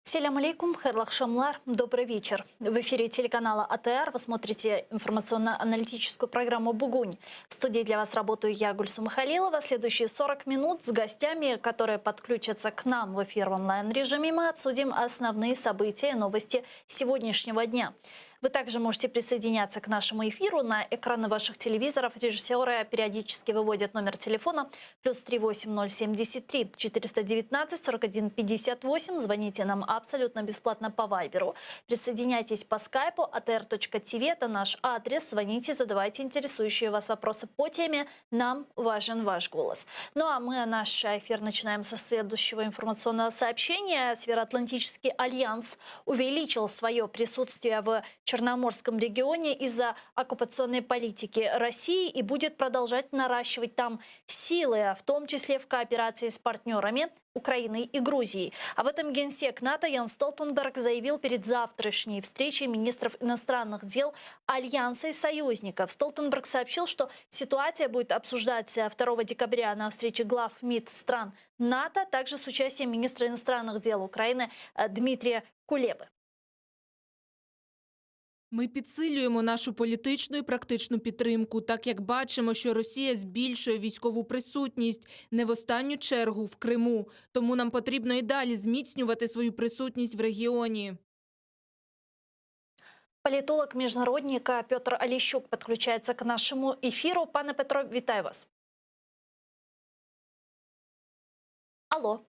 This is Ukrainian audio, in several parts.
Селям алейкум, хайрлах шамлар, добрый вечер. В эфире телеканала АТР вы смотрите информационно-аналитическую программу «Бугунь». В студии для вас работаю я, Гульсу Михалилова. Следующие 40 минут с гостями, которые подключатся к нам в эфир в онлайн-режиме, мы обсудим основные события и новости сегодняшнего дня. Вы также можете присоединяться к нашему эфиру. На экраны ваших телевизоров режиссеры периодически выводят номер телефона +3 8073 419 41 58. Звоните нам абсолютно бесплатно по Вайберу. Присоединяйтесь по скайпу atr.tv. Это наш адрес. Звоните, задавайте интересующие вас вопросы по теме. Нам важен ваш голос. Ну а мы наш эфир начинаем со следующего информационного сообщения. Североатлантический альянс увеличил свое присутствие в Черноморском регионе из-за оккупационной политики России и будет продолжать наращивать там силы, в том числе в кооперации с партнерами Украиной и Грузией. Об этом генсек НАТО Йенс Столтенберг заявил перед завтрашней встречей министров иностранных дел Альянса и союзников. Столтенберг сообщил, что ситуация будет обсуждаться 2 декабря на встрече глав МИД стран НАТО, также с участием министра иностранных дел Украины Дмитрия Кулебы. Ми підсилюємо нашу політичну і практичну підтримку, так як бачимо, що Росія збільшує військову присутність не в останню чергу в Криму. Тому нам потрібно і далі зміцнювати свою присутність в регіоні. Політолог-міжнародник Петр Олещук підключається к нашому ефіру. Пане Петро, вітаю вас. Алло.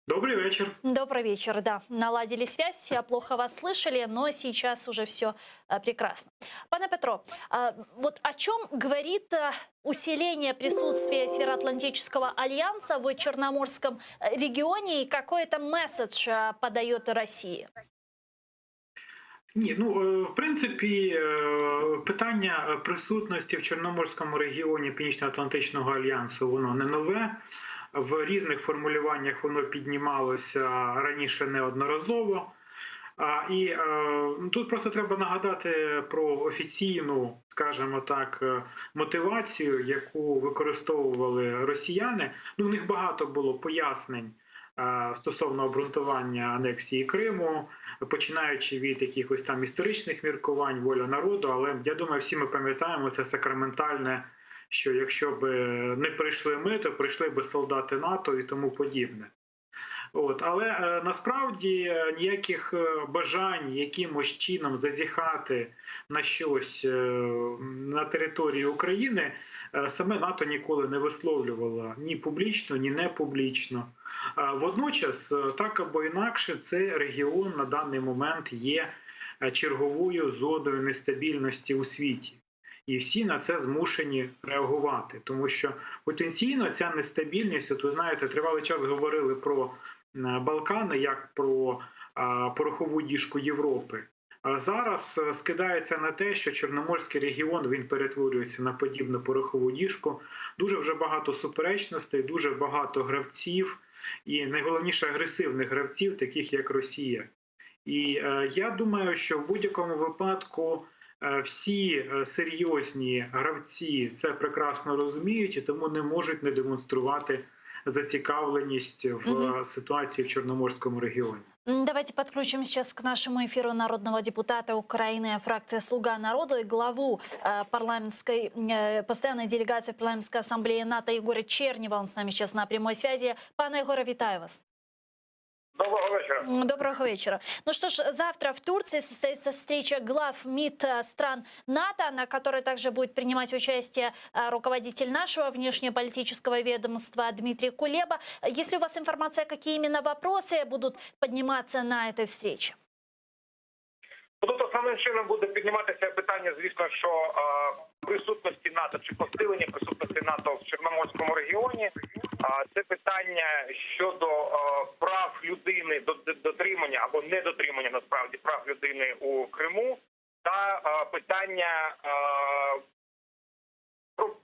Добрый вечер. Добрый вечер, да. Наладили связь, плохо вас слышали, но сейчас уже все прекрасно. Пане Петро, вот о чем говорит усиление присутствия Североатлантического альянса в Черноморском регионе и какой это месседж подает России? Ні, в принципі, питання присутності в Чорноморському регіоні Північно-Атлантичного альянсу, воно не нове. В різних формулюваннях воно піднімалося раніше неодноразово. І тут просто треба нагадати про офіційну, скажімо так, мотивацію, яку використовували росіяни. В них багато було пояснень стосовно обґрунтування анексії Криму, починаючи від якихось там історичних міркувань, воля народу, але я думаю, всі ми пам'ятаємо це сакраментальне, що якщо б не прийшли ми, то прийшли б солдати НАТО і тому подібне. Але насправді ніяких бажань якимось чином зазіхати на щось на території України саме НАТО ніколи не висловлювало ні публічно, ні не публічно. Водночас, так або інакше, цей регіон на даний момент є черговою зоною нестабільності у світі. І всі на це змушені реагувати, тому що потенційно ця нестабільність, от ви знаєте, тривалий час говорили про Балкани як про порохову діжку Європи. А зараз скидається на те, що Чорноморський регіон, він перетворюється на подібну порохову діжку. Дуже вже багато суперечностей, дуже багато гравців і найголовніше агресивних гравців, таких як Росія. І я думаю, що в будь-якому випадку всі серйозні гравці це прекрасно розуміють і тому не можуть не демонструвати зацікавленість в ситуації в Чорноморському регіоні. Давайте подключим сейчас к нашему эфиру народного депутата Украины, фракция «Слуга народа» и главу постоянной делегации парламентской ассамблеи НАТО Егора Чернева. Он с нами сейчас на прямой связи. Пане Егоре, вітаю вас. Доброго вечера. Доброго вечера. Ну что ж, завтра в Турции состоится встреча глав МИД стран НАТО, на которой также будет принимать участие руководитель нашего внешнеполитического ведомства Дмитрий Кулеба. Есть ли у вас информация, какие именно вопросы будут подниматься на этой встрече? Тут основним чином буде підніматися питання, звісно, що присутності НАТО чи посилення присутності НАТО в Чорноморському регіоні. Це питання щодо прав людини, дотримання або недотримання, насправді, прав людини у Криму та питання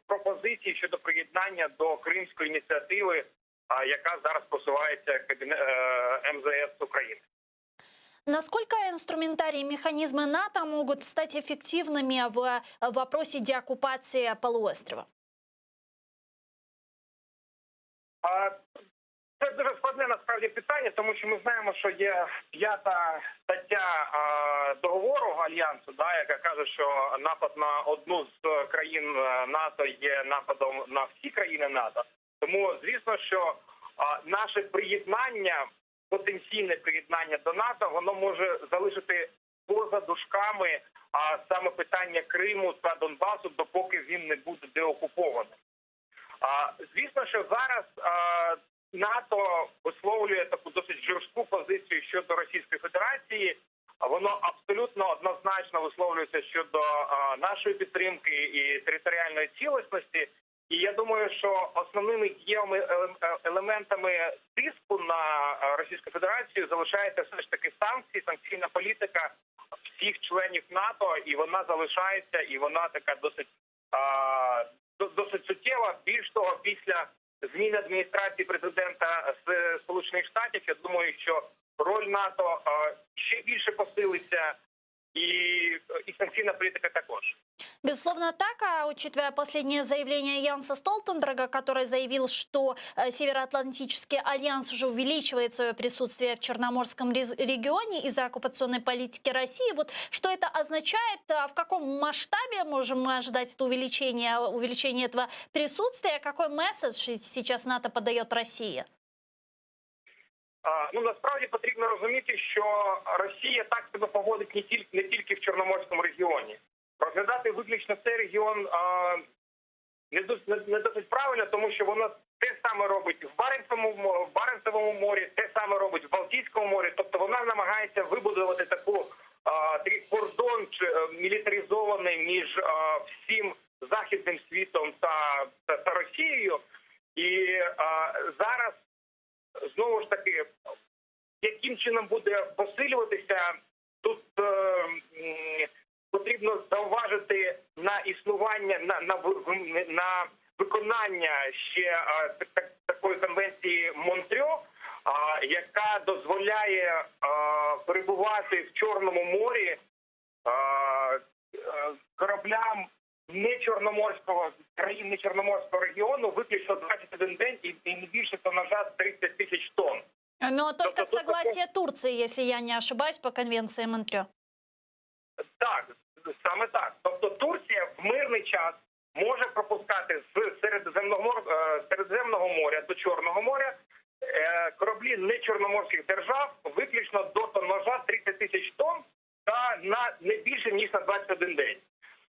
пропозиції щодо приєднання до Кримської ініціативи, яка зараз просувається МЗС України. Насколько инструментарий и механизмы НАТО могут стать эффективными в вопросе деоккупации полуострова? Це це дуже складне насправді питання, тому що ми знаємо, що є 5-та стаття договору Альянсу, яка каже, що напад на одну з країн НАТО є нападом на всі країни НАТО. Тому, звісно, що наше приєднання, потенційне приєднання до НАТО, воно може залишити поза дужками саме питання Криму та Донбасу, допоки він не буде деокупований. Звісно, що зараз НАТО висловлює таку досить жорстку позицію щодо Російської Федерації. Воно абсолютно однозначно висловлюється щодо нашої підтримки і територіальної цілісності. І я думаю, що основними дієвими елементами тиску на Російську Федерацію залишається все ж таки санкції, санкційна політика всіх членів НАТО, і вона залишається, і вона така досить суттєва. Більш того, після зміни адміністрації президента з Сполучених Штатів, я думаю, що роль НАТО ще більше посилиться, и санкційна политика також. Безусловно так, а учитывая последнее заявление Янса Столтенберга, который заявил, что Североатлантический альянс уже увеличивает свое присутствие в Черноморском регионе из-за оккупационной политики России, вот что это означает, в каком масштабе можем мы ожидать это увеличение этого присутствия, какой месседж сейчас НАТО подает России? Насправді потрібно розуміти, що Росія так себе поводить не тільки в Чорноморському регіоні. Розглядати виключно цей регіон не досить правильно, тому що вона те саме робить в Баренцевому морі, те саме робить в Балтійському морі. Тобто вона намагається вибудувати такий кордон мілітаризований між всім західним світом та Росією. І зараз знову ж таки, яким чином буде посилюватися, тут потрібно зауважити на існування, на виконання ще такої конвенції Монтрьо, яка дозволяє перебувати в Чорному морі кораблям країн не Чорноморського регіону виключно 21 день і не більше тонажа 30 тисяч тонн. Но только согласие Турции, если я не ошибаюсь, по конвенции Монтрьо. Так, саме так. Тобто Турція в мирний час може пропускати з Середземного моря до Чорного моря кораблі не чорноморських держав виключно до тонажа 30 тисяч тонн та не більше, ніж на 21 день.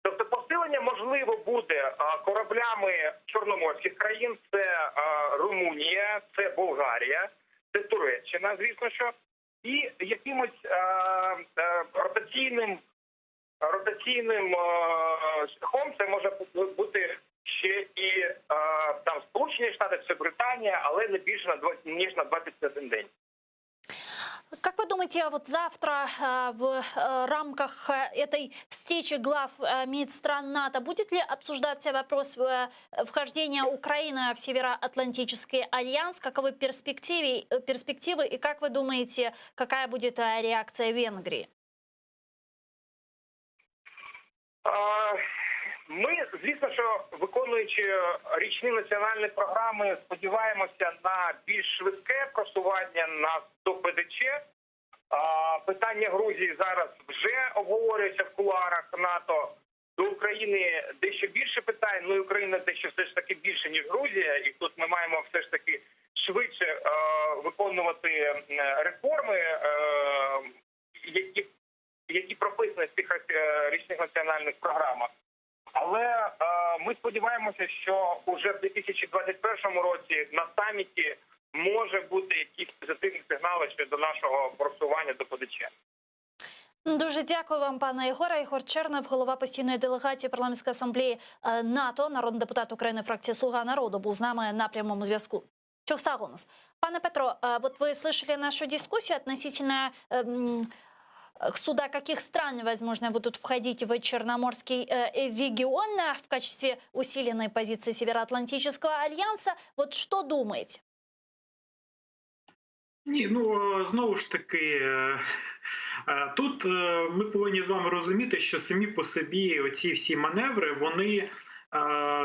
Тобто посилення можливо буде кораблями чорноморських країн, це Румунія, це Болгарія, це Туреччина, звісно що, і якимось ротаційним шляхом це може бути ще і там Сполучені Штати, це Британія, але не більше ніж на 21 день. Как вы думаете, вот завтра в рамках этой встречи глав МИД стран НАТО будет ли обсуждаться вопрос вхождения Украины в Североатлантический альянс? Каковы перспективы и как вы думаете, какая будет реакция Венгрии? Ми, звісно, що виконуючи річні національні програми, сподіваємося на більш швидке просування нас до ПДЧ. Питання Грузії зараз вже обговорюється в кулуарах НАТО. До України дещо більше питань, ну і Україна дещо все ж таки більше, ніж Грузія. І тут ми маємо все ж таки швидше виконувати реформи, які прописані в цих річних національних програмах. Але ми сподіваємося, що уже в 2021 році на саміті може бути якісь позитивні сигнали щодо нашого просування до ПДЧ. Дуже дякую вам, пане Ігоре. Ігор Чернев, голова постійної делегації парламентської асамблеї НАТО, народний депутат України, фракції «Слуга народу», був з нами на прямому зв'язку. Чохсагунас. Пане Петро, вот вы слышали нашу дискуссию относительно суда каких стран, возможно, будут входить в Черноморский регион в качестве усиленной позиции Североатлантического альянса. Вот что думаете? Ні, знову ж таки, тут ми повинні з вами розуміти, що самі по собі оці всі маневри, вони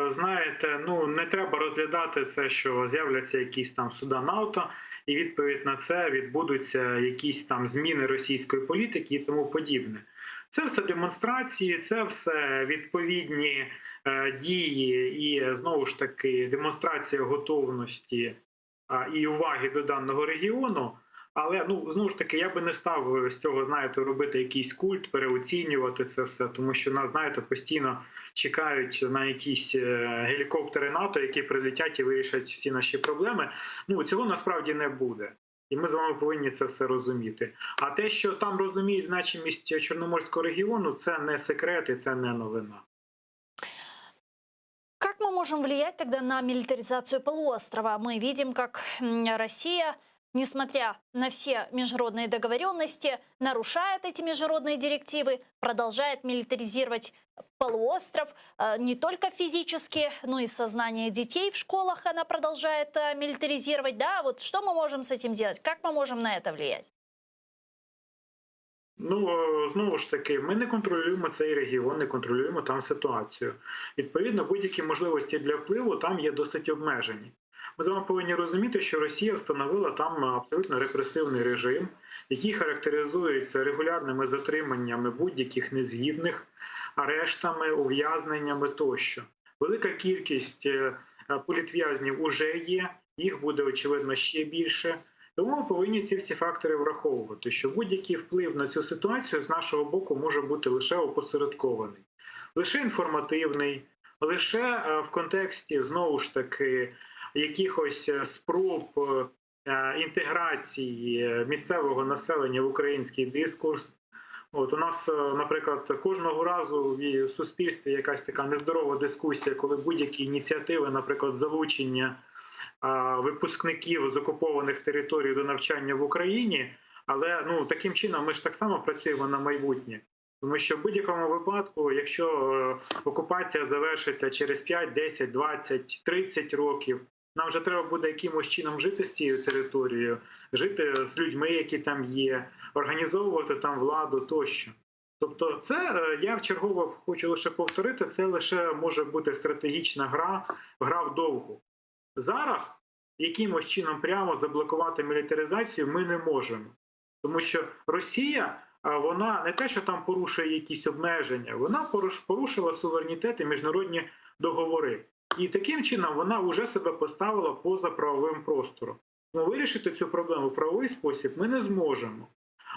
знаєте, ну не треба розглядати це, що з'являться якісь там суда НАТО, і відповідь на це відбудуться якісь там зміни російської політики і тому подібне. Це все демонстрації, це все відповідні дії і, знову ж таки, демонстрація готовності і уваги до даного регіону. Але, ну, знову ж таки, я би не став з цього, знаєте, робити якийсь культ, переоцінювати це все, тому що нас, знаєте, постійно чекають на якісь гелікоптери НАТО, які прилетять і вирішать всі наші проблеми. Ну, цього насправді не буде. І ми з вами повинні це все розуміти. А те, що там розуміють значимість Чорноморського регіону, це не секрет і це не новина. Как мы можем влиять тогда на милитаризацию полуострова? Мы видим, как Россия, несмотря на все международные договоренности, нарушает эти международные директивы, продолжает милитаризировать полуостров не только физически, но и сознание детей в школах она продолжает милитаризировать. Да, вот что мы можем с этим делать? Как мы можем на это влиять? Ну, знову ж таки, ми не контролюємо цей регіон, не контролюємо там ситуацію. Відповідно, будь-які можливості для впливу там є досить обмежені. Ми з вами повинні розуміти, що Росія встановила там абсолютно репресивний режим, який характеризується регулярними затриманнями будь-яких незгідних, арештами, ув'язненнями тощо. Велика кількість політв'язнів уже є, їх буде, очевидно, ще більше. Тому ми повинні ці всі фактори враховувати, що будь-який вплив на цю ситуацію з нашого боку може бути лише опосередкований, лише інформативний, лише в контексті, знову ж таки, якихось спроб інтеграції місцевого населення в український дискурс. От у нас, наприклад, кожного разу в суспільстві якась така нездорова дискусія, коли будь-які ініціативи, наприклад, залучення випускників з окупованих територій до навчання в Україні, але ну таким чином ми ж так само працюємо на майбутнє. Тому що в будь-якому випадку, якщо окупація завершиться через 5, 10, 20, 30 років, нам вже треба буде якимось чином жити з цією територією, жити з людьми, які там є, організовувати там владу тощо. Тобто це, я вчергово хочу лише повторити, це лише може бути стратегічна гра вдовгу. Зараз якимось чином прямо заблокувати мілітаризацію ми не можемо. Тому що Росія, вона не те, що там порушує якісь обмеження, вона порушила суверенітет і міжнародні договори. І таким чином вона вже себе поставила поза правовим простором. Тому вирішити цю проблему в правовий спосіб ми не зможемо.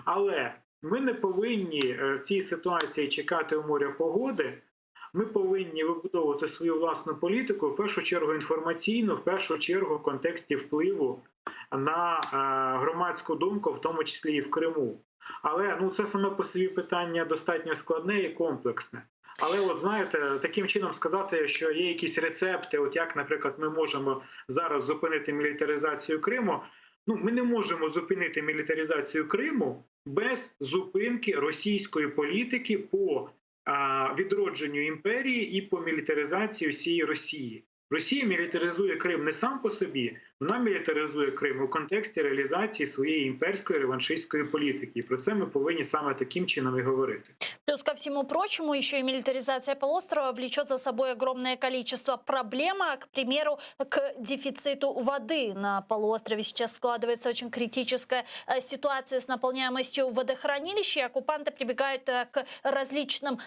Але ми не повинні в цій ситуації чекати у моря погоди. Ми повинні вибудовувати свою власну політику, в першу чергу інформаційну, в першу чергу в контексті впливу на громадську думку, в тому числі і в Криму. Але ну, це саме по собі питання достатньо складне і комплексне. Але от знаєте, таким чином сказати, що є якісь рецепти, от як, наприклад, ми можемо зараз зупинити мілітаризацію Криму, ну, ми не можемо зупинити мілітаризацію Криму без зупинки російської політики по відродженню імперії і по мілітаризації всієї Росії. Росія мілітаризує Крим не сам по собі, вона мілітаризує Крим у контексті реалізації своєї імперської реваншистської політики. І про це ми повинні саме таким чином і говорити. Плюс ко всему прочему, еще и милитаризация полуострова влечет за собой огромное количество проблем, к примеру, к дефициту воды на полуострове. Сейчас складывается очень критическая ситуация с наполняемостью водохранилищ, и оккупанты прибегают к различным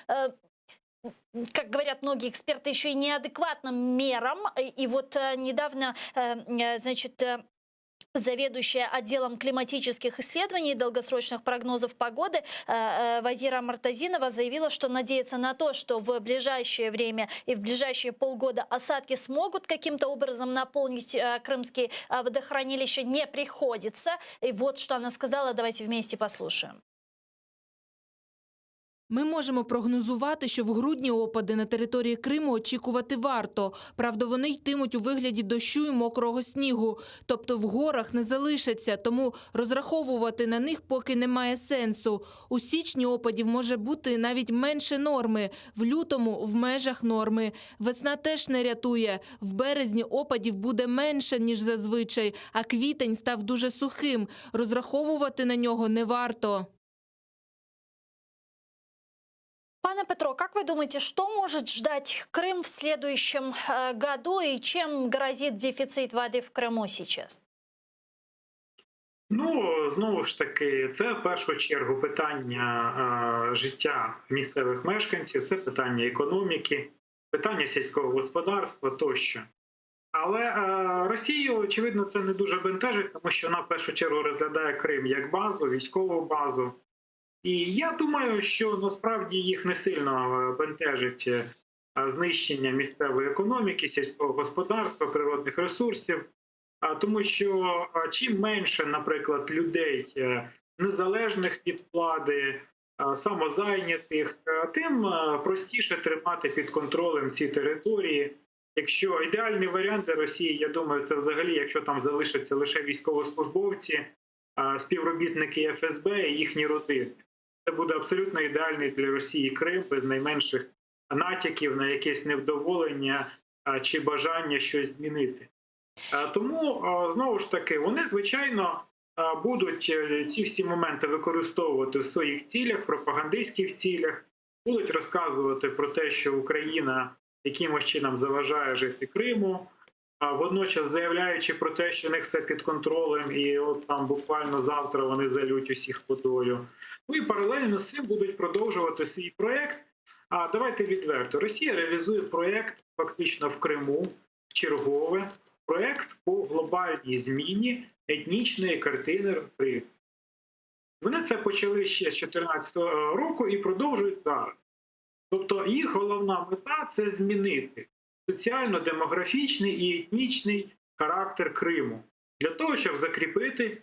как говорят многие эксперты, еще и неадекватным мерам. И вот недавно, значит, заведующая отделом климатических исследований и долгосрочных прогнозов погоды Вазира Мартазинова заявила, что надеется на то, что в ближайшее время и в ближайшие полгода осадки смогут каким-то образом наполнить крымские водохранилища, не приходится. И вот что она сказала, давайте вместе послушаем. Ми можемо прогнозувати, що в грудні опади на території Криму очікувати варто. Правда, вони йтимуть у вигляді дощу і мокрого снігу. Тобто в горах не залишаться, тому розраховувати на них поки немає сенсу. У січні опадів може бути навіть менше норми, в лютому – в межах норми. Весна теж не рятує. В березні опадів буде менше, ніж зазвичай, а квітень став дуже сухим. Розраховувати на нього не варто. Пане Петро, как вы думаете, что может ждать Крым в следующем году и чем грозит дефицит воды в Крыму сейчас? Ну, знову ж таки, це в першу чергу питання життя місцевих мешканців, це питання економіки, питання сільського господарства тощо. Але Росію, очевидно, це не дуже бентежить, тому що вона в першу чергу розглядає Крим як базу, військову базу. І я думаю, що насправді їх не сильно бентежить знищення місцевої економіки, сільського господарства, природних ресурсів. Тому що чим менше, наприклад, людей незалежних від влади, самозайнятих, тим простіше тримати під контролем ці території. Якщо ідеальний варіант для Росії, я думаю, це взагалі, якщо там залишаться лише військовослужбовці, співробітники ФСБ і їхні родини. Це буде абсолютно ідеальний для Росії Крим, без найменших натяків на якесь невдоволення чи бажання щось змінити. Тому, знову ж таки, вони, звичайно, будуть ці всі моменти використовувати в своїх цілях, пропагандистських цілях, будуть розказувати про те, що Україна якимось чином заважає жити Криму, водночас заявляючи про те, що у них все під контролем і от там буквально завтра вони залють усіх водою. Ну і паралельно з цим будуть продовжувати свій проєкт. А давайте відверто, Росія реалізує проєкт фактично в Криму, чергове, проєкт по глобальній зміні етнічної картини Криму. Вони це почали ще з 2014 року і продовжують зараз. Тобто їх головна мета – це змінити соціально-демографічний і етнічний характер Криму для того, щоб закріпити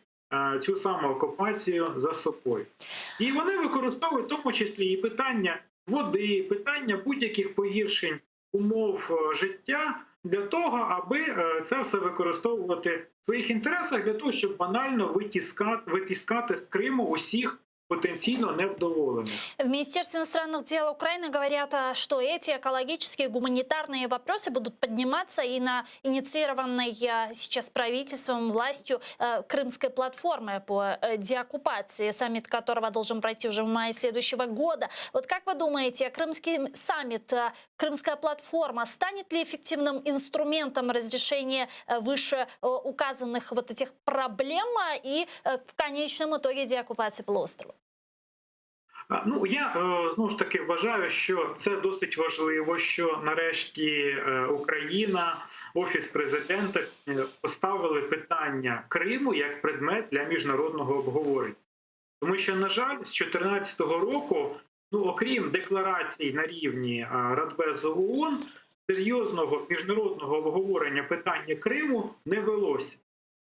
цю саму окупацію за собою. І вони використовують в тому числі і питання води, питання будь-яких погіршень умов життя для того, аби це все використовувати в своїх інтересах, для того, щоб банально витискати з Криму усіх потенциально невдоволенных. В Министерстве иностранных дел Украины говорят, что эти экологические, гуманитарные вопросы будут подниматься и на инициированной сейчас правительством, властью крымской платформы по деоккупации, саммит которого должен пройти уже в мае следующего года. Вот как вы думаете, крымский саммит, крымская платформа станет ли эффективным инструментом разрешения выше указанных вот этих проблем и в конечном итоге деоккупации полуострова? Ну, я знову ж таки вважаю, що це досить важливо, що нарешті Україна, Офіс президента поставили питання Криму як предмет для міжнародного обговорення. Тому що, на жаль, з 2014 року, окрім декларацій на рівні Радбезу ООН, серйозного міжнародного обговорення питання Криму не велося.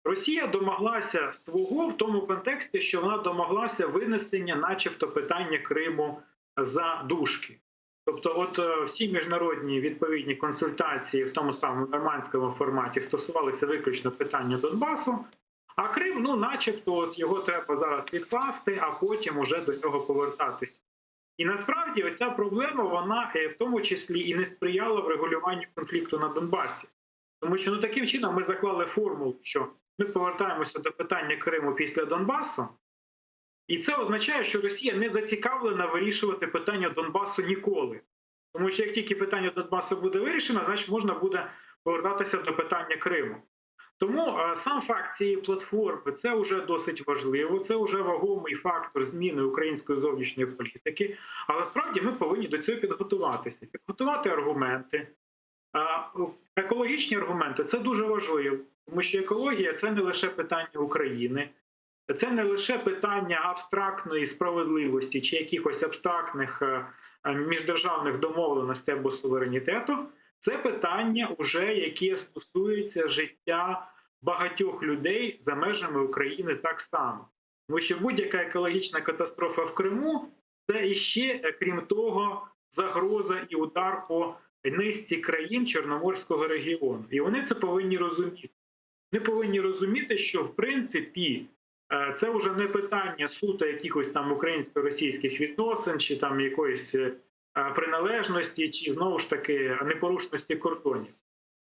Росія домоглася свого в тому контексті, що вона домоглася винесення начебто питання Криму за дужки. Тобто от всі міжнародні відповідні консультації в тому самому нормандському форматі стосувалися виключно питання Донбасу, а Крим, начебто от його треба зараз відкласти, а потім уже до нього повертатися. І насправді оця проблема, вона в тому числі і не сприяла врегулюванню конфлікту на Донбасі. Тому що таким чином ми заклали формулу, що ми повертаємося до питання Криму після Донбасу, і це означає, що Росія не зацікавлена вирішувати питання Донбасу ніколи. Тому що як тільки питання Донбасу буде вирішено, значить можна буде повертатися до питання Криму. Тому сам факт цієї платформи – це вже досить важливо, це вже вагомий фактор зміни української зовнішньої політики, але справді ми повинні до цього підготуватися, підготувати аргументи. Екологічні аргументи – це дуже важливо, тому що екологія – це не лише питання України, це не лише питання абстрактної справедливості чи якихось абстрактних міждержавних домовленостей або суверенітету, це питання, яке стосується життя багатьох людей за межами України так само. Тому що будь-яка екологічна катастрофа в Криму – це іще, крім того, загроза і удар по низці країн Чорноморського регіону. І вони це повинні розуміти. Вони повинні розуміти, що, в принципі, це вже не питання суто якихось там українсько-російських відносин, чи там якоїсь приналежності, чи, знову ж таки, непорушності кордонів.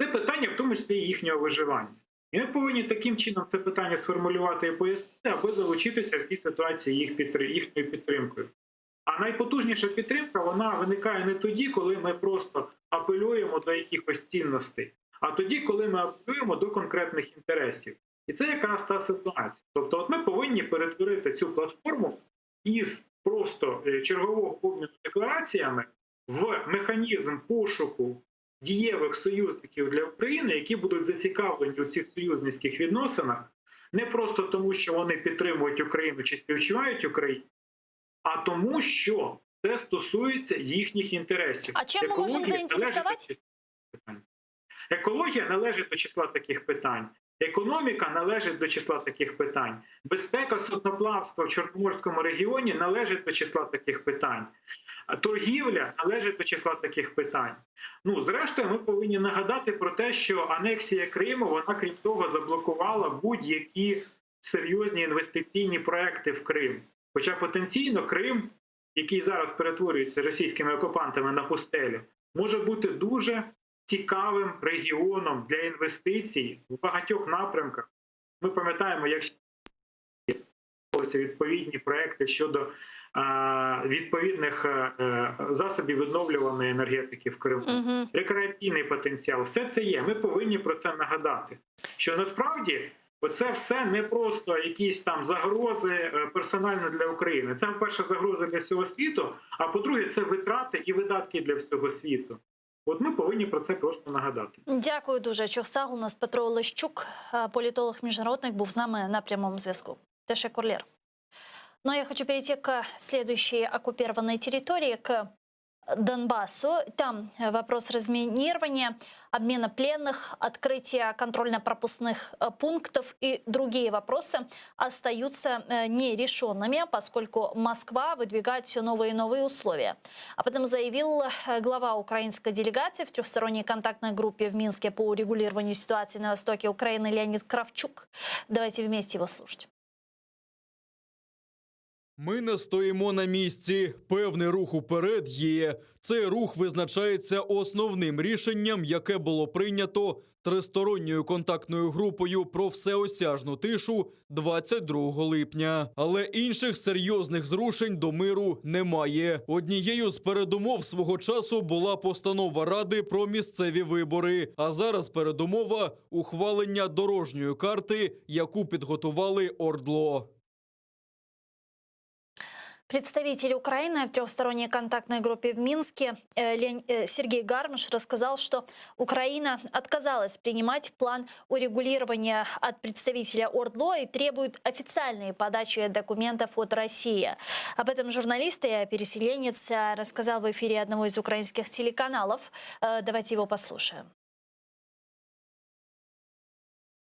Це питання, в тому числі, їхнього виживання. І ми повинні таким чином це питання сформулювати і пояснити, аби залучитися в цій ситуації їхньою підтримкою. А найпотужніша підтримка, вона виникає не тоді, коли ми просто апелюємо до якихось цінностей, а тоді, коли ми апелюємо до конкретних інтересів. І це якраз та ситуація. Тобто от ми повинні перетворити цю платформу із просто чергового обміну деклараціями в механізм пошуку дієвих союзників для України, які будуть зацікавлені у цих союзницьких відносинах, не просто тому, що вони підтримують Україну чи співчувають Україну, а тому, що це стосується їхніх інтересів. А чим ми можемо заінтересувати? Екологія належить до числа таких питань. Економіка належить до числа таких питань. Безпека судноплавства в Чорноморському регіоні належить до числа таких питань. Торгівля належить до числа таких питань. Зрештою, ми повинні нагадати про те, що анексія Криму, вона, крім того, заблокувала будь-які серйозні інвестиційні проекти в Крим. Хоча потенційно Крим, який зараз перетворюється російськими окупантами на пустелю, може бути дуже цікавим регіоном для інвестицій в багатьох напрямках. Ми пам'ятаємо, як відповідні проекти щодо відповідних засобів відновлюваної енергетики в Криму. Рекреаційний потенціал. Все це є. Ми повинні про це нагадати. Що насправді це все не просто якісь там загрози персонально для України. Це, по-перше, загрози для всього світу, а по-друге, це витрати і видатки для всього світу. От ми повинні про це просто нагадати. Дякую дуже. Чохсаг, у нас Петро Олещук, політолог-міжнародник, був з нами на прямому зв'язку. Тешекурлєр. Но я хочу перейти к следующей оккупированной территории, к Донбассу. Там вопрос разминирования, обмена пленных, открытия контрольно-пропускных пунктов и другие вопросы остаются нерешенными, поскольку Москва выдвигает все новые и новые условия. Об этом заявил глава украинской делегации в трехсторонней контактной группе в Минске по урегулированию ситуации на востоке Украины Леонид Кравчук. Давайте вместе его слушать. Ми не стоїмо на місці. Певний рух уперед є. Цей рух визначається основним рішенням, яке було прийнято тристоронньою контактною групою про всеосяжну тишу 22 липня. Але інших серйозних зрушень до миру немає. Однією з передумов свого часу була постанова Ради про місцеві вибори. А зараз передумова – ухвалення дорожньої карти, яку підготували ОРДЛО. Представитель Украины в трехсторонней контактной группе в Минске Сергей Гармаш рассказал, что Украина отказалась принимать план урегулирования от представителя ОРДЛО и требует официальной подачи документов от России. Об этом журналист и переселенец рассказал в эфире одного из украинских телеканалов. Давайте его послушаем.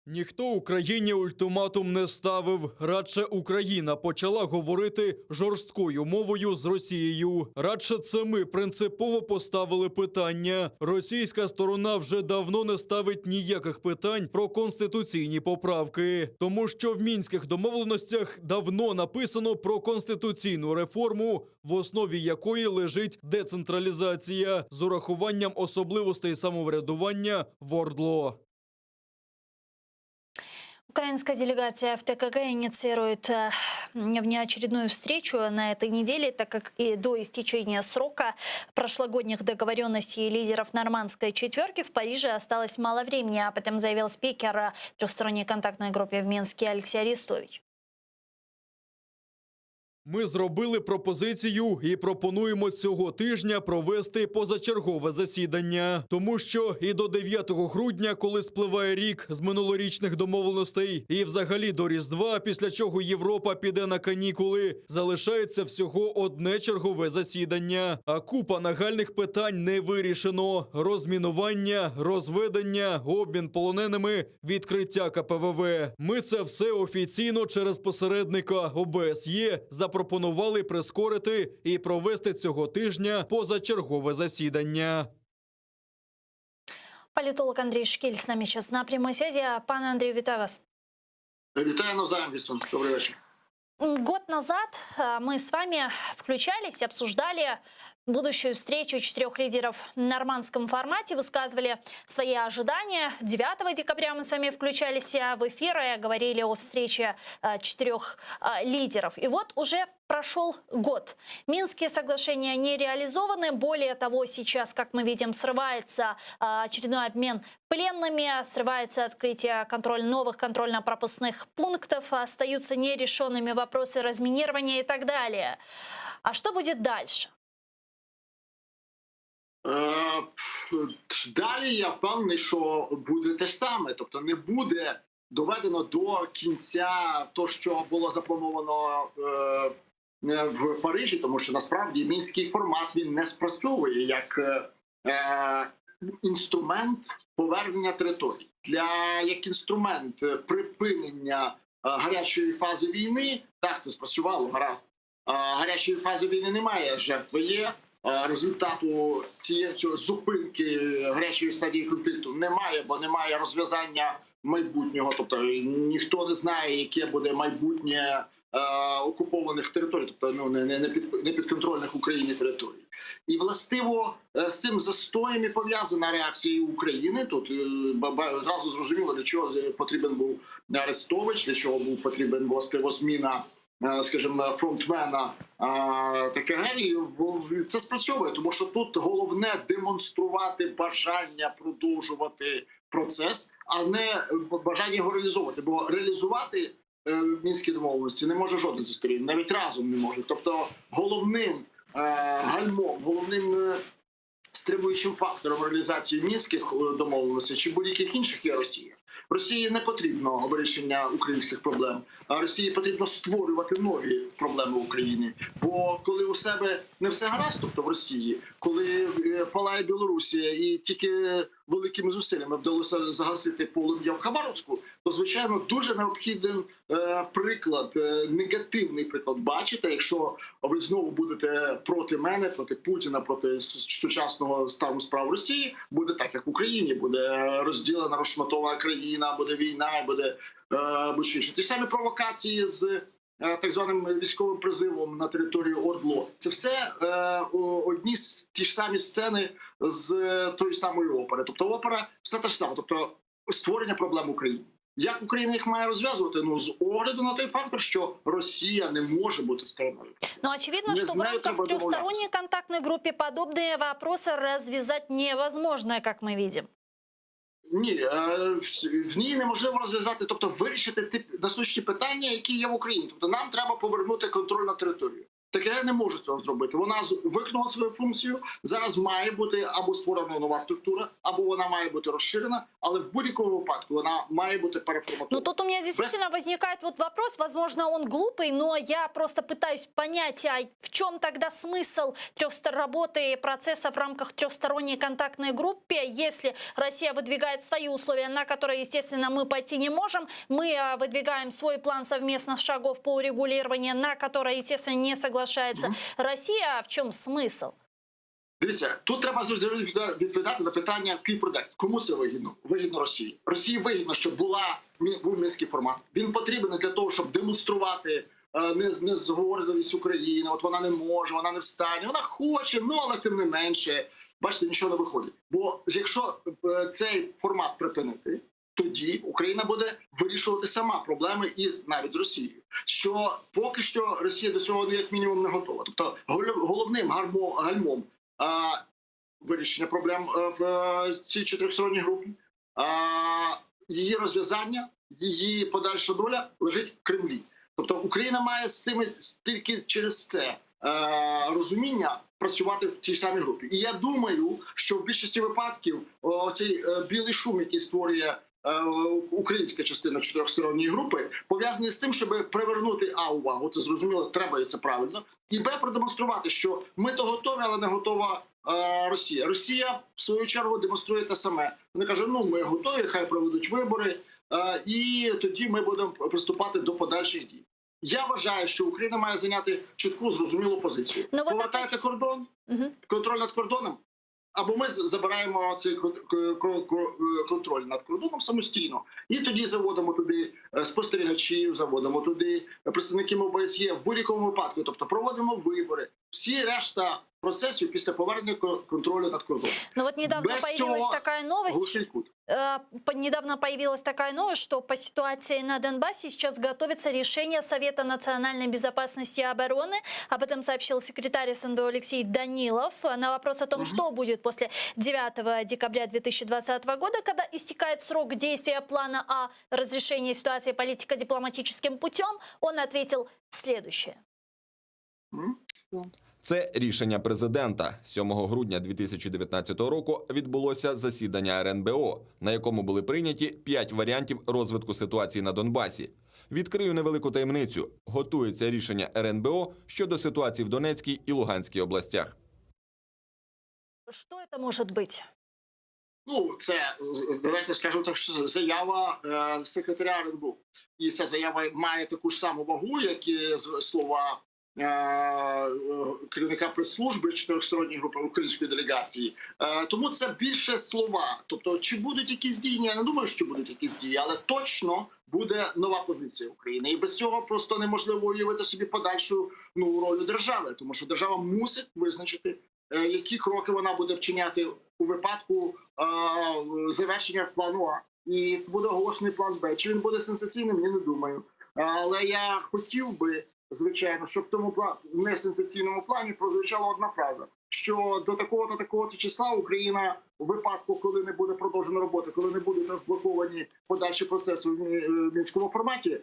Ніхто Україні ультиматум не ставив. Радше Україна почала говорити жорсткою мовою з Росією. Радше це ми принципово поставили питання. Російська сторона вже давно не ставить ніяких питань про конституційні поправки. Тому що в мінських домовленостях давно написано про конституційну реформу, в основі якої лежить децентралізація з урахуванням особливостей самоврядування в ОРДЛО. Украинская делегация в ТКГ инициирует внеочередную встречу на этой неделе, так как и до истечения срока прошлогодних договоренностей лидеров нормандской четверки в Париже осталось мало времени. Об этом заявил спикер трехсторонней контактной группы в Минске Алексей Арестович. Ми зробили пропозицію і пропонуємо цього тижня провести позачергове засідання. Тому що і до 9 грудня, коли спливає рік з минулорічних домовленостей, і взагалі до Різдва, після чого Європа піде на канікули, залишається всього одне чергове засідання. А купа нагальних питань не вирішено. Розмінування, розведення, обмін полоненими, відкриття КПВВ. Ми це все офіційно через посередника ОБСЄ запропонували прискорити і провести цього тижня позачергове засідання. Політолог Андрій Шкіль з нами зараз на прямой связи. Пане Андрію, вітаю вас. Витаю навзаим, Висон. Добрый вечер. Год назад мы с вами включались, обсуждали будущую встречу 4 лидеров в нормандском формате, высказывали свои ожидания. 9 декабря мы с вами включались в эфир и говорили о встрече 4 лидеров. И вот уже Прошел год. Минские соглашения не реализованы. Более того, сейчас, как мы видим, срывается очередной обмен пленными, срывается открытие новых контрольно-пропускных пунктов, остаются нерешенными вопросы разминирования и так далее. А что будет дальше? Далі я впевнений, що буде те ж саме. Тобто не буде доведено до кінця то, що було заплановано в Парижі, тому що насправді мінський формат він не спрацьовує як інструмент повернення територій. Як інструмент припинення гарячої фази війни, так, це спрацювало, гаразд. Гарячої фази війни немає, жертви є. Результату цієї зупинки гарячої стадії конфлікту немає, бо немає розв'язання майбутнього. Тобто ніхто не знає, яке буде майбутнє окупованих територій, тобто не підконтрольних Україні територій. І властиво з тим застоєм і пов'язана реакція України. Тут зразу зрозуміло, для чого потрібен був Арестович, для чого був потрібен властиво зміна, скажімо, фронтмена ТКГ. Це спрацьовує, тому що тут головне демонструвати бажання продовжувати процес, а не бажання його реалізовувати. Бо реалізувати мінські домовленості не може жоден зі сторін, навіть разом не може. Тобто головним гальмом, головним стримуючим фактором реалізації мінських домовленостей чи будь-яких інших є Росія. Росії не потрібно вирішення українських проблем, а Росії потрібно створювати нові проблеми в Україні. Бо коли у себе не все гаразд, тобто в Росії, коли палає Білорусія і тільки великими зусиллями вдалося загасити полум'я в Хабаровську, то, звичайно, дуже необхідний приклад, негативний приклад бачите, якщо ви знову будете проти мене, проти Путіна, проти сучасного стану справ Росії, буде так, як в Україні, буде розділена, розшматована країна, буде війна, буде будь-що інше. Ті самі провокації з так званим військовим призивом на територію ОРДЛО. Це все одні ті ж самі сцени з тої самої опери. Тобто опера все те ж саме, тобто створення проблем України. Як Україна їх має розв'язувати? Ну, з огляду на той фактор, що Росія не може бути стороною процесу. Но очевидно, что в рамках трехсторонней контактной группы подобные вопросы развязать невозможно, как мы видим. Ні, в ній неможливо розв'язати, тобто вирішити ті насущні питання, які є в Україні. Тобто нам треба повернути контроль на територію. ТКГ не може цього зробити. Вона виконала свою функцію, зараз має бути або створена нова структура, або вона має бути розширена, але в будь-якому випадку вона має бути переформатована. Ну тут у меня действительно возникает вот вопрос, возможно, он глупый, но я просто пытаюсь понять, а в чем тогда смысл работы процесса в рамках трехсторонней контактной группы, если Россия выдвигает свои условия, на которые, естественно, мы пойти не можем, мы выдвигаем свой план совместных шагов по урегулированию, на которые, естественно, не соглашается Росія, в чому смисл? Дивіться, тут треба відповідати на питання «Кіпродект». Кому це вигідно? Вигідно Росії. Росії вигідно, щоб був мінський формат. Він потрібен для того, щоб демонструвати незговореність України. От вона не може, вона не встане, вона хоче, ну але тим не менше. Бачите, нічого не виходить. Бо якщо цей формат припинити, тоді Україна буде вирішувати сама проблеми із навіть Росією. Що поки що Росія до цього як мінімум не готова. Тобто головним гальмом вирішення проблем в цій чотирьохсторонній групі, її розв'язання, її подальша доля лежить в Кремлі. Тобто Україна має з цим тільки через це розуміння працювати в цій самій групі. І я думаю, що в більшості випадків оцей білий шум, який створює українська частина чотирьохсторонньої групи, пов'язаний з тим, щоб привернути увагу, це зрозуміло, треба і це правильно, і продемонструвати, що ми то готові, але не готова Росія. Росія, в свою чергу, демонструє те саме. Вони кажуть, ну ми готові, хай проведуть вибори, і тоді ми будемо приступати до подальших дій. Я вважаю, що Україна має зайняти чітку, зрозумілу позицію. Повертається кордон, контроль над кордоном, або ми забираємо цей контроль над кордоном самостійно. І тоді заводимо туди спостерігачів, заводимо туди представників ОБСЄ в будь-якому випадку. Тобто проводимо вибори. Всі решта процесів після повернення контролю над кордоном. Но вот недавно Без появилась цього такая новость. глухий кут. Недавно появилась такая новость, что по ситуации на Донбассе сейчас готовится решение Совета национальной безопасности и обороны. Об этом сообщил секретарь СНБО Алексей Данилов. На вопрос о том, что будет после 9 декабря 2020 года, когда истекает срок действия плана о разрешении ситуации политико-дипломатическим путем, он ответил следующее. Це рішення президента. 7 грудня 2019 року відбулося засідання РНБО, на якому були прийняті 5 варіантів розвитку ситуації на Донбасі. Відкрию невелику таємницю. Готується рішення РНБО щодо ситуації в Донецькій і Луганській областях. Что это может быть? Ну, це, давайте скажемо так, що заява секретаря РНБО. І ця заява має таку ж саму вагу, як і слова керівника прес-служби чотирьохсторонньої групи української делегації. Тому це більше слова. Тобто, чи будуть якісь дії? Я не думаю, що будуть якісь дії, але точно буде нова позиція України. І без цього просто неможливо уявити собі подальшу роль держави. Тому що держава мусить визначити, які кроки вона буде вчиняти у випадку завершення плану А. І буде оголошений план Б. Чи він буде сенсаційним, я не думаю. Але я хотів би, звичайно, щоб в цьому несенсаційному плані прозвучала одна фраза, що до такого-то числа Україна у випадку, коли не буде продовжена робота, коли не будуть розблоковані подальші процеси в мінському форматі,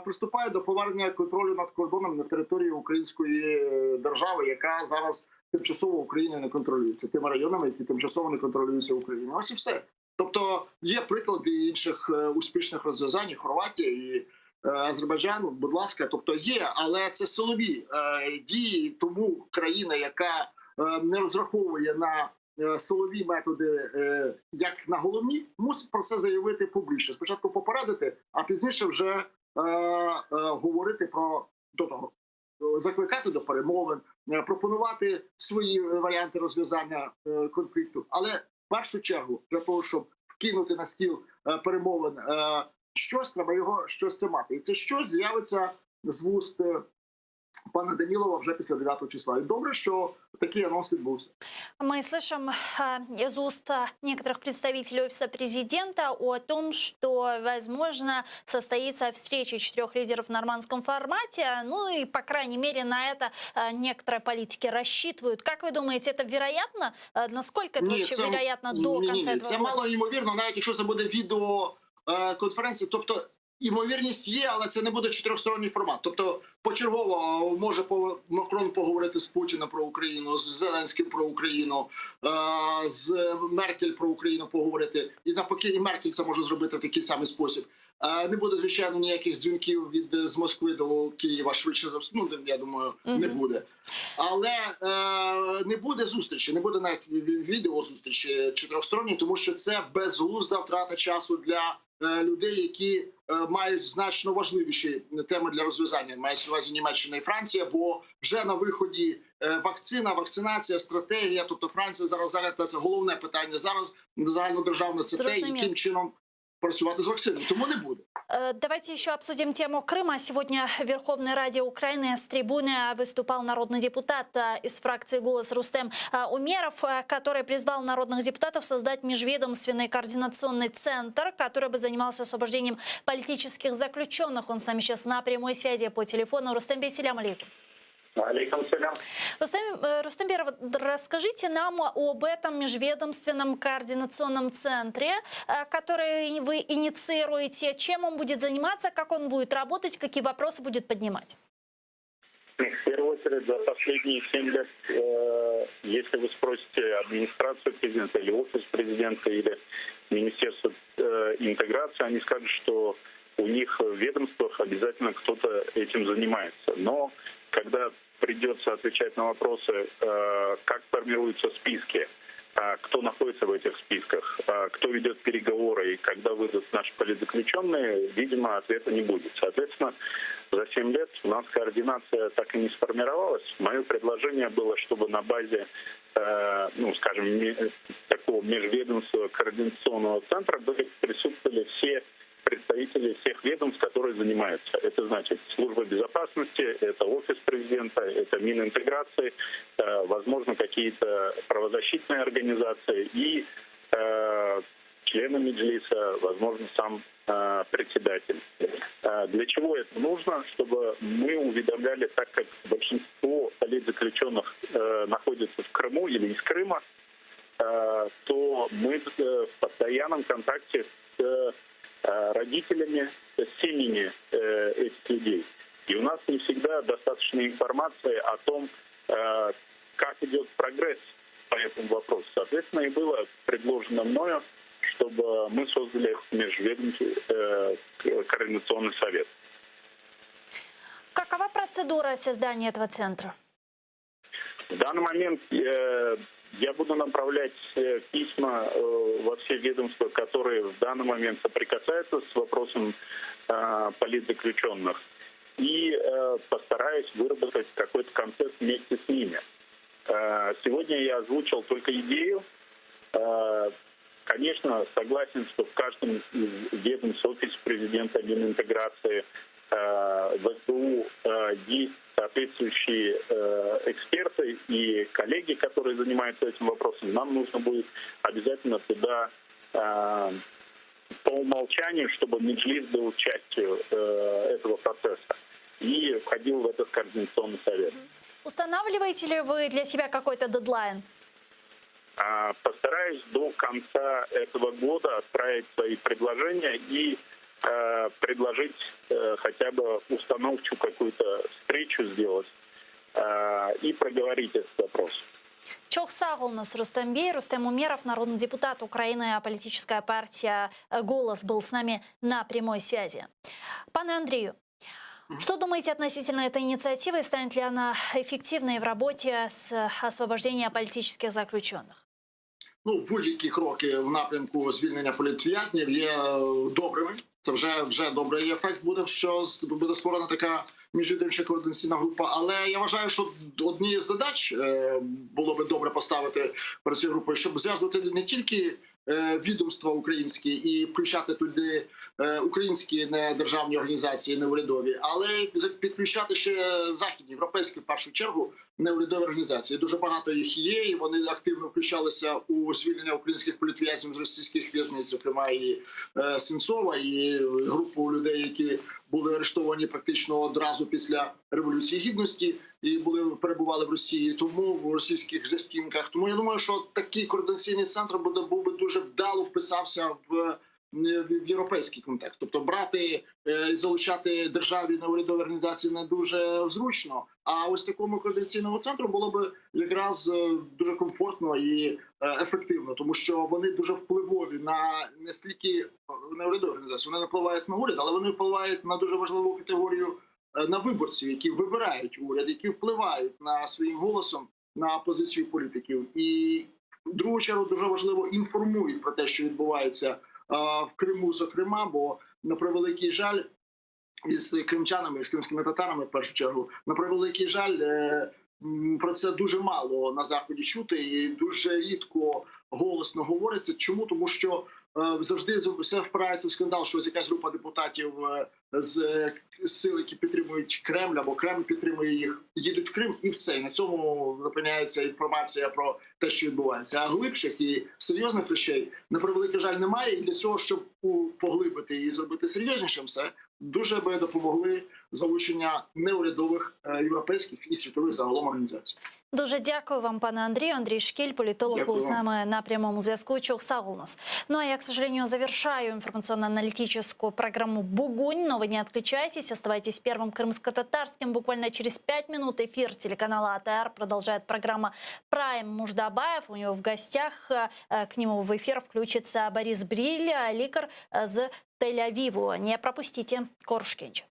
приступає до повернення контролю над кордоном на території української держави, яка зараз тимчасово Україною не контролюється, тими районами, які тимчасово не контролюються Україною. Ось і все. Тобто є приклади інших успішних розв'язань, Хорватії і Азербайджану, будь ласка, тобто є, але це силові дії, тому країна, яка не розраховує на силові методи, як на головні, мусить про це заявити публічно. Спочатку попередити, а пізніше вже говорити про того, закликати до перемовин, пропонувати свої варіанти розв'язання конфлікту. Але в першу чергу, для того, щоб вкинути на стіл перемовин щось, треба його щось це мати. І це щось з'явиться з вуст пана Данілова вже після 9 числа. І добре, що такий анонс відбувся. Мы слышим из уст некоторых представителей Офиса президента о том, что, возможно, состоится встреча 4 лидеров в нормандском формате. Ну и, по крайней мере, на это некоторые политики рассчитывают. Как вы думаете, это вероятно? Насколько это вообще вероятно до конца этого це года? мало ймовірно, навіть якщо це буде відеоконференція. Тобто, ймовірність є, але це не буде чотирьохсторонній формат. Тобто, почергово може Макрон поговорити з Путіним про Україну, з Зеленським про Україну, з Меркель про Україну поговорити. І навпаки, і Меркель це може зробити в такий самий спосіб. Не буде, звичайно, ніяких дзвінків з Москви до Києва, швидше за все. Ну, я думаю, не буде. Але не буде зустрічі, не буде навіть відеозустрічі чотирьохсторонньої, тому що це безглузда втрата часу для людей, які мають значно важливіші теми для розв'язання. Мається на увазі Німеччина і Франція, бо вже на виході вакцинація, стратегія. Тобто Франція зараз зайнята, це головне питання. Зараз загальнодержавне це те, яким чином працювати з вакциною. Тому не буде. Давайте еще обсудим тему Крыма. Сегодня в Верховной Раде Украины с трибуны выступал народный депутат из фракции «Голос» Рустем Умеров, который призвал народных депутатов создать межведомственный координационный центр, который бы занимался освобождением политических заключенных. Он с нами сейчас на прямой связи по телефону. Рустем Бей, салям алейкум. Алейкум салям. Рустем Бей, расскажите нам об этом межведомственном координационном центре, который вы инициируете. Чем он будет заниматься, как он будет работать, какие вопросы будет поднимать? В первую очередь, за последние 7 лет, если вы спросите администрацию президента или офис президента, или Министерство интеграции, они скажут, что у них в ведомствах обязательно кто-то этим занимается. Но когда придется отвечать на вопросы, как формируются списки, кто находится в этих списках, кто ведет переговоры и когда выйдут наши политзаключенные, видимо, ответа не будет. Соответственно, за 7 лет у нас координация так и не сформировалась. Мое предложение было, чтобы на базе, такого межведомственного координационного центра присутствовали все представители всех ведомств, которые занимаются. Это значит служба безопасности, это офис президента, это Мининтеграции, возможно, какие-то правозащитные организации и члены Меджлиса, возможно, сам председатель. Для чего это нужно? Чтобы мы уведомляли, так как большинство политзаключенных находятся в Крыму или из Крыма, то мы в постоянном контакте с родителями, с семьями этих людей. И у нас не всегда достаточно информации о том, как идет прогресс по этому вопросу. Соответственно, и было предложено мною, чтобы мы создали межведомственный координационный совет. Какова процедура создания этого центра? В данный момент я буду направлять письма во все ведомства, которые в данный момент соприкасаются с вопросом политзаключенных, и постараюсь выработать какой-то концепт вместе с ними. Сегодня я озвучил только идею. Конечно, согласен, что в каждом из ведомств офиса президента, Мининтеграции, в СБУ есть соответствующие эксперты и коллеги, которые занимаются этим вопросом. Нам нужно будет обязательно туда по умолчанию, чтобы Меджлис был частью этого процесса и входил в этот координационный совет. Устанавливаете ли вы для себя какой-то дедлайн? Постараюсь до конца этого года отправить свои предложения и предложить хотя бы установчу какую-то встречу сделать и проговорить этот вопрос. Çok sağ olunuz, Рустем Бей. Рустем Умеров, народный депутат Украины, политическая партия «Голос», был с нами на прямой связи. Пане Андрею, что думаете относительно этой инициативы и станет ли она эффективной в работе с освобождением политических заключенных? Ну, будь-які кроки в напрямку звільнення політв'язнів є добрими. Це вже добрий ефект буде, що буде створена така міжвідомча координаційна група. Але я вважаю, що однією з задач було би добре поставити перед цією групою, щоб зв'язувати не тільки відомства українські і включати туди українські недержавні організації, неурядові, але й підключати ще західні, європейські, в першу чергу, неурядові організації. Дуже багато їх є, і вони активно включалися у звільнення українських політв'язнів з російських в'язниць, зокрема і Сенцова, і групу людей, які були арештовані практично одразу після Революції Гідності і перебували в Росії, тому в російських застінках. Тому я думаю, що такий координаційний центр був би дуже вдало вписався в європейський контекст. Тобто брати і залучати державі неурядові організації не дуже зручно, а ось такому координаційному центру було б якраз дуже комфортно і ефективно, тому що вони дуже впливові на не стільки неурядові організації, вони не впливають на уряд, але вони впливають на дуже важливу категорію, на виборців, які вибирають уряд, які впливають на своїм голосом на позицію політиків. І в другу чергу дуже важливо інформують про те, що відбувається в Криму, зокрема, бо на превеликий жаль, із кримчанами, з кримськими татарами, в першу чергу, на превеликий жаль, про це дуже мало на Заході чути і дуже рідко голосно говориться. Чому? Тому що завжди все впирається в скандал, що ось якась група депутатів з сил, які підтримують Кремль, або Кремль підтримує їх, їдуть в Крим, і все. І на цьому зупиняється інформація про те, що відбувається. А глибших і серйозних речей, на превеликий жаль, немає. І для цього, щоб поглибити і зробити серйознішим все, дуже би допомогли залучення неурядових європейських і світових загалом організацій. Дуже дякую вам, пане Андрію. Андрій Шкіль, політолог, був с нами на прямом зв'язку. Чох Сагулнас. Ну а я, к сожалению, завершаю информационно-аналитическую программу «Бугунь». Но вы не отключайтесь, оставайтесь первым крымско-татарским. Буквально через 5 минут эфир телеканала АТР продолжает программа «Прайм» Муждабаев. У него в гостях, к нему в эфир включится Борис Бриль, ликар з Тель-Авиву. Не пропустите. Корушкенчик.